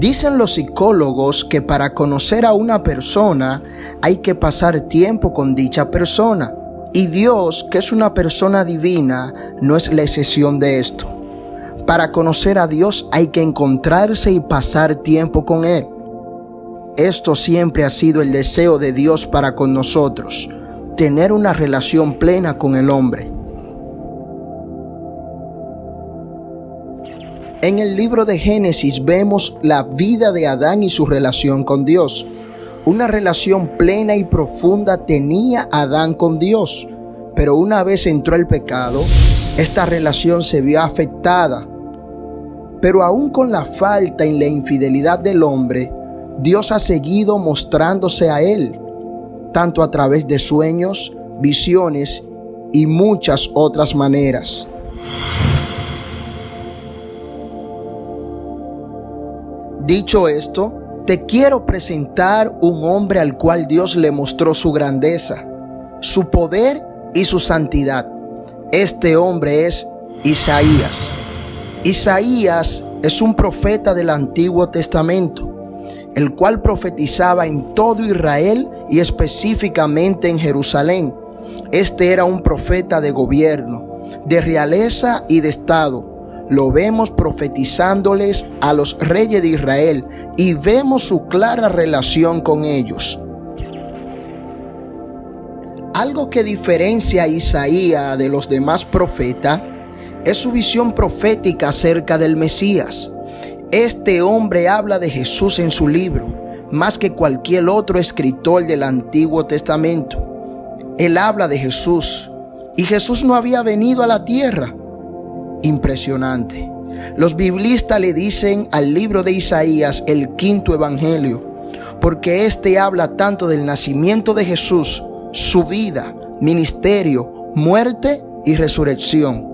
Dicen los psicólogos que para conocer a una persona hay que pasar tiempo con dicha persona. Y Dios, que es una persona divina, no es la excepción de esto. Para conocer a Dios hay que encontrarse y pasar tiempo con Él. Esto siempre ha sido el deseo de Dios para con nosotros, tener una relación plena con el hombre. En el libro de Génesis vemos la vida de Adán y su relación con Dios. Una relación plena y profunda tenía Adán con Dios, pero una vez entró el pecado, esta relación se vio afectada. Pero aún con la falta y la infidelidad del hombre, Dios ha seguido mostrándose a él, tanto a través de sueños, visiones y muchas otras maneras. Dicho esto, te quiero presentar un hombre al cual Dios le mostró su grandeza, su poder y su santidad. Este hombre es Isaías. Isaías es un profeta del Antiguo Testamento, el cual profetizaba en todo Israel y específicamente en Jerusalén. Este era un profeta de gobierno, de realeza y de estado. Lo vemos profetizándoles a los reyes de Israel y vemos su clara relación con ellos. Algo que diferencia a Isaías de los demás profetas es su visión profética acerca del Mesías. Este hombre habla de Jesús en su libro, más que cualquier otro escritor del Antiguo Testamento. Él habla de Jesús, y Jesús no había venido a la tierra. Impresionante. Los biblistas le dicen al libro de Isaías el quinto evangelio, porque este habla tanto del nacimiento de Jesús, su vida, ministerio, muerte y resurrección.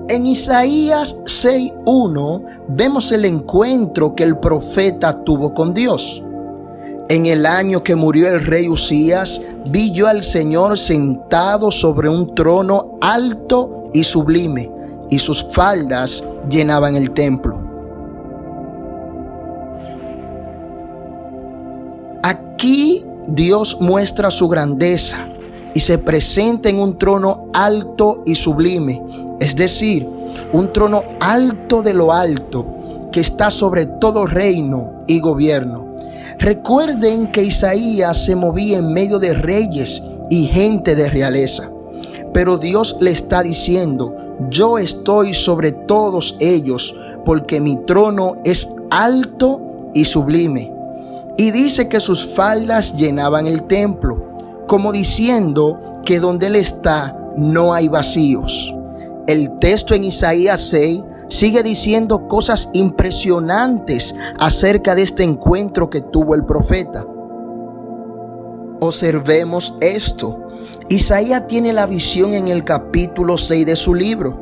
En Isaías 6:1 vemos el encuentro que el profeta tuvo con Dios. En el año que murió el rey Usías, vi yo al Señor sentado sobre un trono alto y sublime, y sus faldas llenaban el templo. Aquí Dios muestra su grandeza y se presenta en un trono alto y sublime, es decir, un trono alto de lo alto, que está sobre todo reino y gobierno. Recuerden que Isaías se movía en medio de reyes y gente de realeza, pero Dios le está diciendo: yo estoy sobre todos ellos, porque mi trono es alto y sublime. Y dice que sus faldas llenaban el templo, como diciendo que donde Él está no hay vacíos. El texto en Isaías 6 sigue diciendo cosas impresionantes acerca de este encuentro que tuvo el profeta. Observemos esto. Isaías tiene la visión en el capítulo 6 de su libro.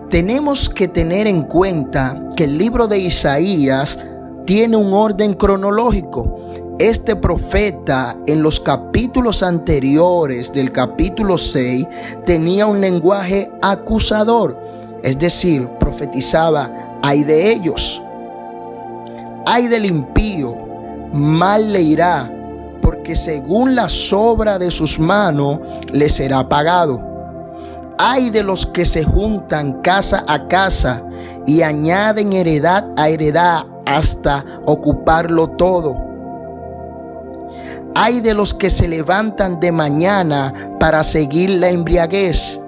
Tenemos que tener en cuenta que el libro de Isaías tiene un orden cronológico. Este profeta en los capítulos anteriores del capítulo 6 tenía un lenguaje acusador, es decir, profetizaba: ay de ellos, ay del impío, mal le irá, porque según la obra de sus manos le será pagado. Ay de los que se juntan casa a casa y añaden heredad a heredad hasta ocuparlo todo. Ay de los que se levantan de mañana para seguir la embriaguez.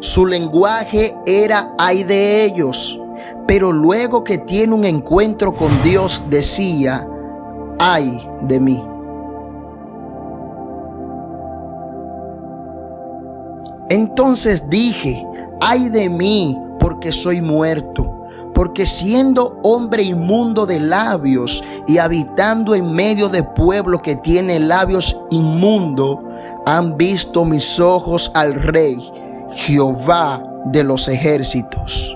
Su lenguaje era ay de ellos, pero luego que tiene un encuentro con Dios decía: ay de mí. Entonces dije: ay de mí, porque soy muerto, porque siendo hombre inmundo de labios y habitando en medio de pueblo que tiene labios inmundos, han visto mis ojos al Rey, Jehová de los ejércitos.